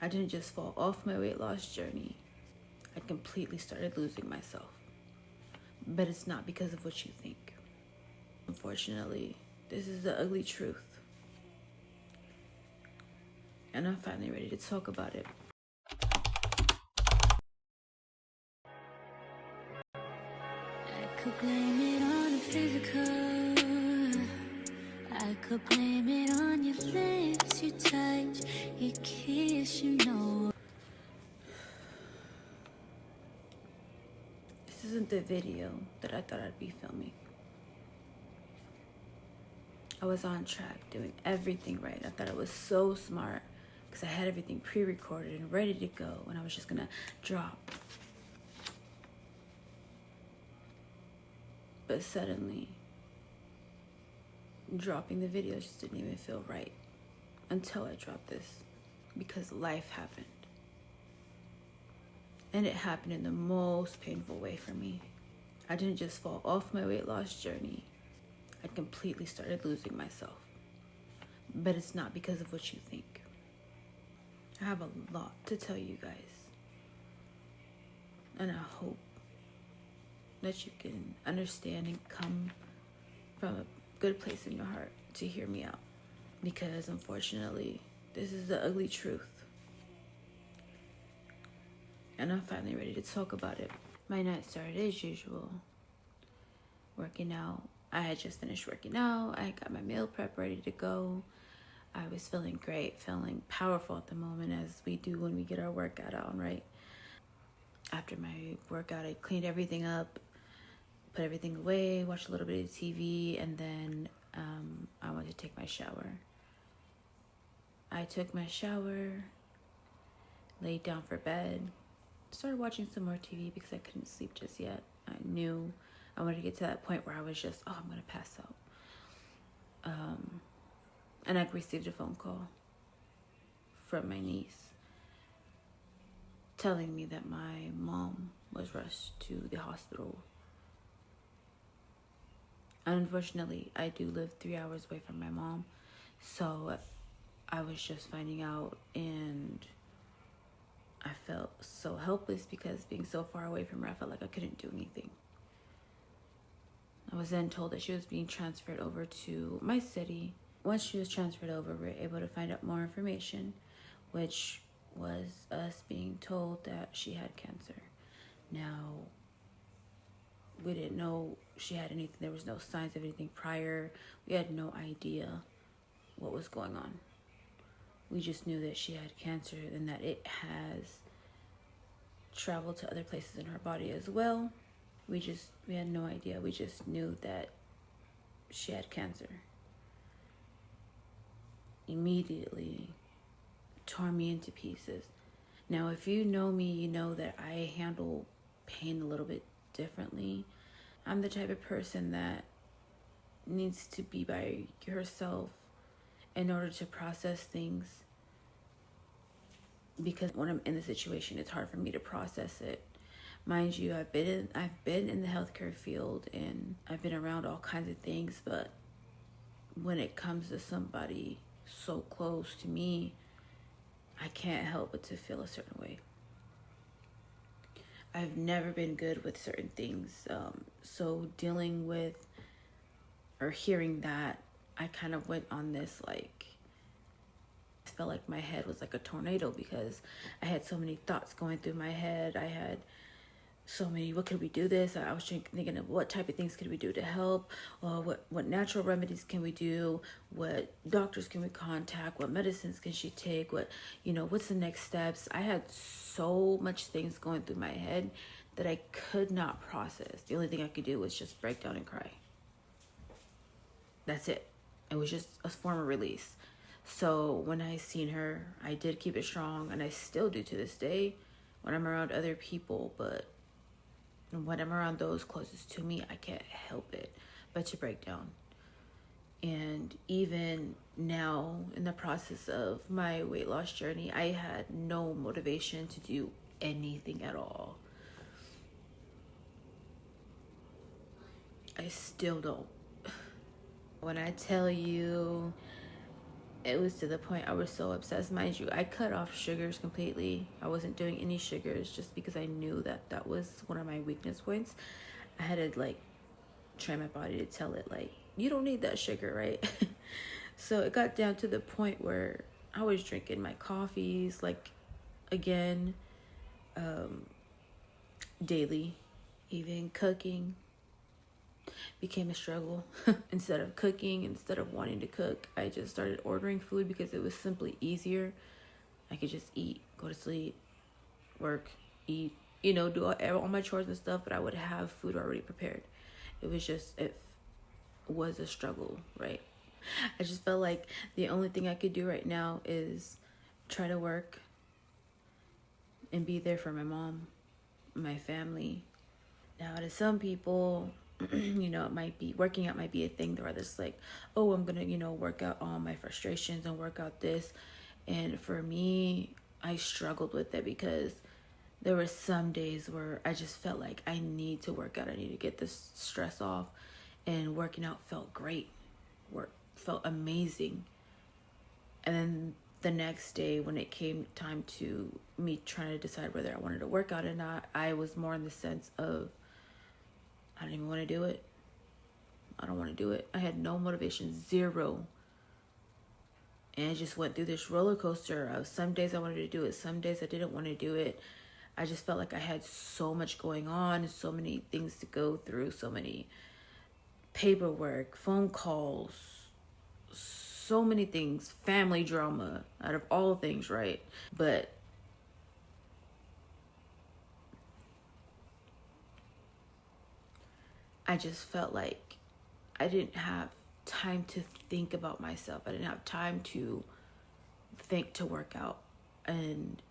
I didn't just fall off my weight loss journey. I completely started losing myself. But it's not because of what you think. Unfortunately, this is the ugly truth. And I'm finally ready to talk about it. I could blame it on the physical. I could blame it on your lips, your touch, your kiss, you know. This isn't the video that I thought I'd be filming. I was on track, doing everything right. I thought I was so smart because I had everything pre-recorded and ready to go, and I was just gonna drop. But suddenly, dropping the video just didn't even feel right until I dropped this, because life happened. And it happened in the most painful way for me. I didn't just fall off my weight loss journey. I completely started losing myself. But it's not because of what you think. I have a lot to tell you guys. And I hope that you can understand and come from a good place in your heart to hear me out. Because unfortunately, this is the ugly truth. And I'm finally ready to talk about it. My night started as usual. Working out. I had just finished working out. I got my meal prep ready to go. I was feeling great, feeling powerful at the moment, as we do when we get our workout on, right? After my workout, I cleaned everything up, put everything away, watched a little bit of TV, and then I went to take my shower. I took my shower, laid down for bed, started watching some more TV because I couldn't sleep just yet. I knew I wanted to get to that point where I was just, I'm going to pass out. And I received a phone call from my niece telling me that my mom was rushed to the hospital. Unfortunately, I do live 3 hours away from my mom, so I was just finding out, and I felt so helpless because being so far away from her, I felt like I couldn't do anything. I was then told that she was being transferred over to my city. Once she was transferred over, we were able to find out more information, which was us being told that she had cancer. Now, we didn't know she had anything. There was no signs of anything prior. We had no idea what was going on. We just knew that she had cancer and that it has traveled to other places in her body as well. We had no idea. We just knew that she had cancer. Immediately tore me into pieces. Now, if you know me, you know that I handle pain a little bit differently. I'm the type of person that needs to be by herself in order to process things, because when I'm in the situation, it's hard for me to process it. Mind you, I've been in the healthcare field and I've been around all kinds of things, but when it comes to somebody so close to me, I can't help but to feel a certain way. I've never been good with certain things, so dealing with or hearing that, I kind of went on this, like, I felt like my head was like a tornado because I had so many thoughts going through my head. I had so many, what could we do this? I was thinking of what type of things could we do to help, what natural remedies can we do, what doctors can we contact, what medicines can she take, what's the next steps. I had so much things going through my head that I could not process. The only thing I could do was just break down and cry. That's it. It was just a form of release. So when I seen her, I did keep it strong, and I still do to this day when I'm around other people, but when I'm around those closest to me, I can't help it but to break down. And even now, in the process of my weight loss journey, I had no motivation to do anything at all. I still don't. When I tell you it was to the point I was so obsessed. Mind you, I cut off sugars completely. I wasn't doing any sugars just because I knew that that was one of my weakness points. I had to like train my body to tell it like, you don't need that sugar, right? So it got down to the point where I was drinking my coffees like again, daily. Even cooking became a struggle. Instead of cooking, instead of wanting to cook, I just started ordering food because it was simply easier. I could just eat, go to sleep, work, eat, do all my chores and stuff, but I would have food already prepared. It was a struggle, right? I just felt like the only thing I could do right now is try to work and be there for my mom, my family. Now, to some people, it might be working out might be a thing where it's like, oh, I'm gonna, work out all my frustrations and work out this. And for me, I struggled with it because there were some days where I just felt like I need to work out. I need to get this stress off, and working out felt great. Work felt amazing. And then the next day when it came time to me trying to decide whether I wanted to work out or not, I was more in the sense of, I don't even want to do it. I don't want to do it. I had no motivation, zero. And I just went through this roller coaster of some days I wanted to do it, some days I didn't want to do it. I just felt like I had so much going on, so many things to go through, so many paperwork, phone calls, so many things, family drama, out of all things, right? But I just felt like I didn't have time to think about myself. I didn't have time to think to work out. And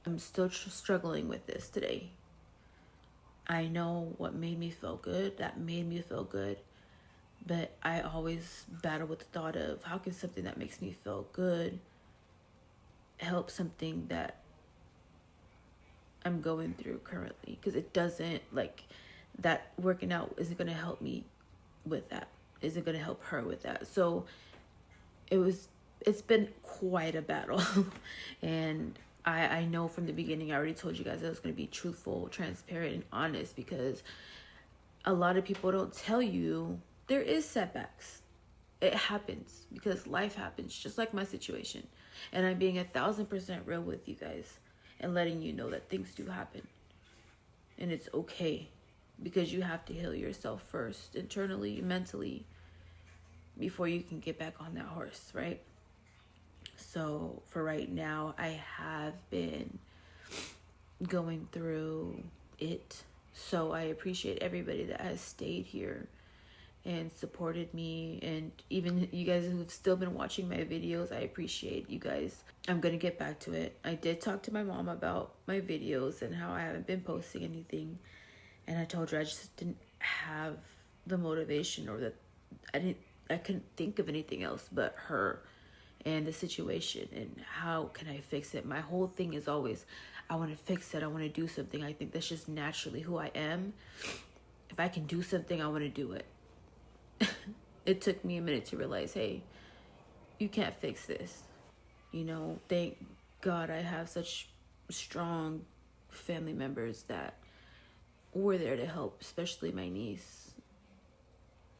I'm still struggling with this today. I know what made me feel good. That made me feel good. But I always battle with the thought of, how can something that makes me feel good help something that I'm going through currently? Because it doesn't, like, that working out isn't going to help me with that. Isn't going to help her with that. So it's been quite a battle. And I know from the beginning, I already told you guys I was going to be truthful, transparent, and honest, because a lot of people don't tell you there is setbacks. It happens because life happens, just like my situation. And I'm being 1,000% real with you guys and letting you know that things do happen. And it's okay, because you have to heal yourself first, internally, mentally, before you can get back on that horse, right? So for right now, I have been going through it. So I appreciate everybody that has stayed here and supported me, and even you guys who've still been watching my videos, I appreciate you guys. I'm gonna get back to it. I did talk to my mom about my videos and how I haven't been posting anything, and I told her I just didn't have the motivation, or that I couldn't think of anything else but her and the situation, and how can I fix it. My whole thing is always, I want to fix it, I want to do something. I think that's just naturally who I am. If I can do something, I want to do it. It took me a minute to realize, hey, you can't fix this. Thank God I have such strong family members that were there to help, especially my niece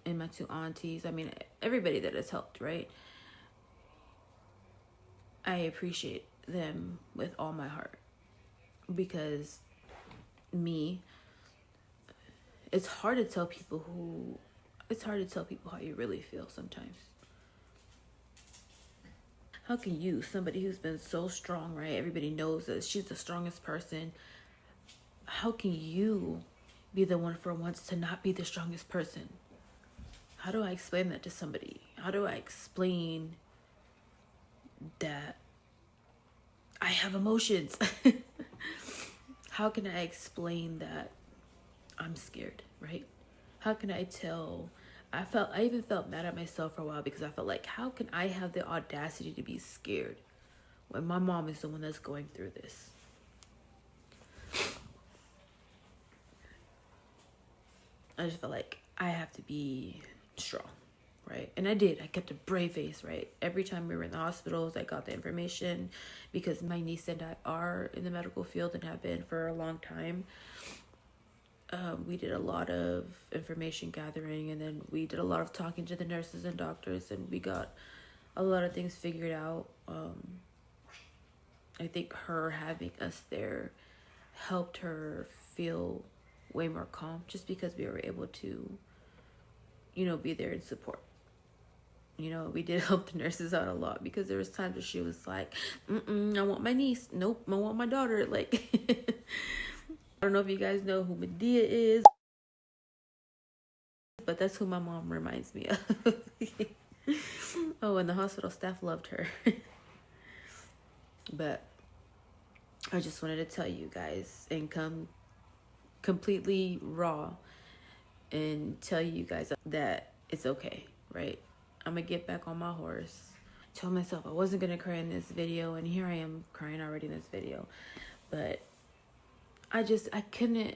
and my 2 aunties. I mean, everybody that has helped, right? I appreciate them with all my heart, because it's hard to tell people how you really feel sometimes. How can you, somebody who's been so strong, right? Everybody knows that she's the strongest person. How can you be the one for once to not be the strongest person? How do I explain that to somebody? How do I explain that I have emotions? How can I explain that I'm scared, right? How can I tell? I even felt mad at myself for a while, because I felt like, how can I have the audacity to be scared when my mom is the one that's going through this? I just felt like I have to be strong. right? And I did. I kept a brave face, right? Every time we were in the hospitals, I got the information because my niece and I are in the medical field and have been for a long time. We did a lot of information gathering, and then we did a lot of talking to the nurses and doctors, and we got a lot of things figured out. I think her having us there helped her feel way more calm, just because we were able to, be there and support. We did help the nurses out a lot, because there was times where she was like, I want my niece. Nope, I want my daughter. Like, I don't know if you guys know who Medea is, but that's who my mom reminds me of. Oh, and the hospital staff loved her. But I just wanted to tell you guys and come completely raw and tell you guys that it's okay, right? I'm gonna get back on my horse. I told myself I wasn't gonna cry in this video, and here I am crying already in this video. But I couldn't.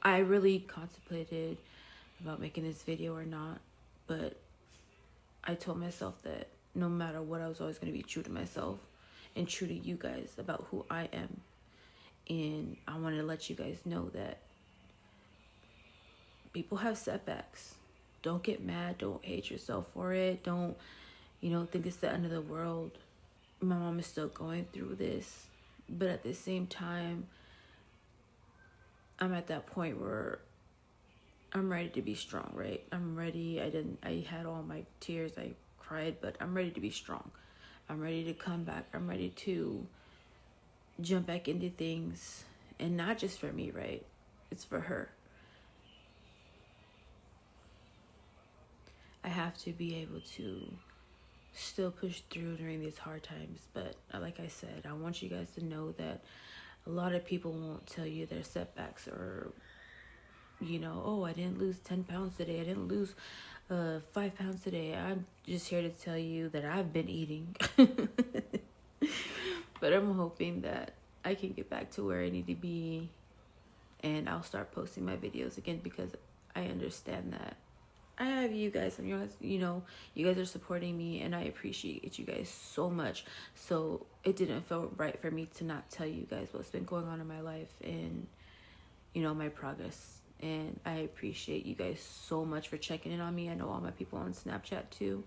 I really contemplated about making this video or not, but I told myself that no matter what, I was always going to be true to myself and true to you guys about who I am. And I wanted to let you guys know that people have setbacks. Don't get mad. Don't hate yourself for it. Don't, think it's the end of the world. My mom is still going through this, but at the same time, I'm at that point where I'm ready to be strong, right? I'm ready. I had all my tears. I cried, but I'm ready to be strong. I'm ready to come back. I'm ready to jump back into things, and not just for me, right? It's for her. I have to be able to still push through during these hard times. But like I said, I want you guys to know that a lot of people won't tell you their setbacks, or, oh, I didn't lose 10 pounds today. I didn't lose 5 pounds today. I'm just here to tell you that I've been eating. But I'm hoping that I can get back to where I need to be, and I'll start posting my videos again, because I understand that I have you guys, and you guys are supporting me, and I appreciate you guys so much. So it didn't feel right for me to not tell you guys what's been going on in my life and, my progress. And I appreciate you guys so much for checking in on me. I know all my people on Snapchat too.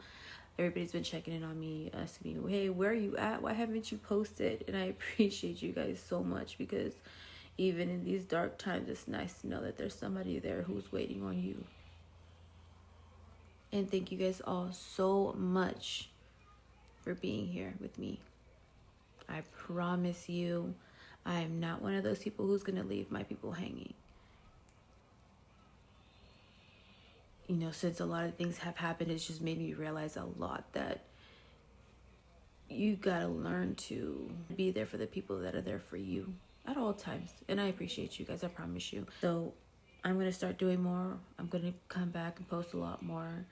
Everybody's been checking in on me, asking me, hey, where are you at? Why haven't you posted? And I appreciate you guys so much, because even in these dark times, it's nice to know that there's somebody there who's waiting on you. And thank you guys all so much for being here with me. I promise you, I am not one of those people who's going to leave my people hanging. Since a lot of things have happened, it's just made me realize a lot that you got to learn to be there for the people that are there for you at all times. And I appreciate you guys, I promise you. So I'm going to start doing more. I'm going to come back and post a lot more.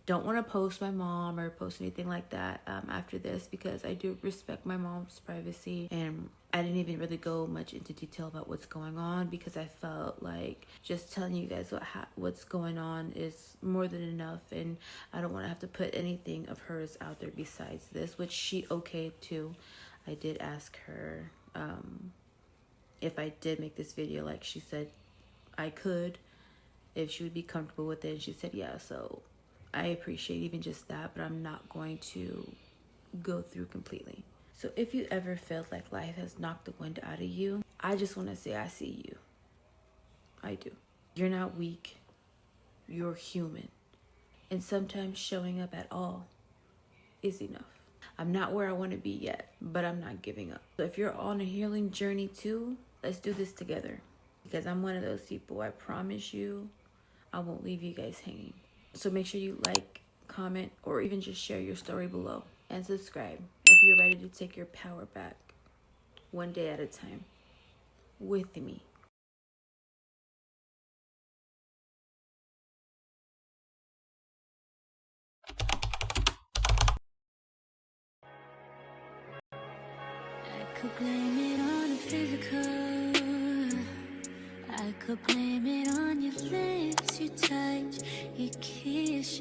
Don't want to post my mom or post anything like that after this, because I do respect my mom's privacy, and I didn't even really go much into detail about what's going on, because I felt like just telling you guys what's going on is more than enough, and I don't want to have to put anything of hers out there besides this, which she okayed too. I did ask her if I did make this video, like she said I could, if she would be comfortable with it, and she said yeah. So I appreciate even just that, but I'm not going to go through completely. So if you ever felt like life has knocked the wind out of you, I just want to say I see you. I do. You're not weak. You're human. And sometimes showing up at all is enough. I'm not where I want to be yet, but I'm not giving up. So if you're on a healing journey too, let's do this together. Because I'm one of those people, I promise you, I won't leave you guys hanging. So make sure you like, comment, or even just share your story below. And subscribe if you're ready to take your power back, one day at a time, with me. I could blame it on the physical. I could blame it on your lips, your touch, your kiss,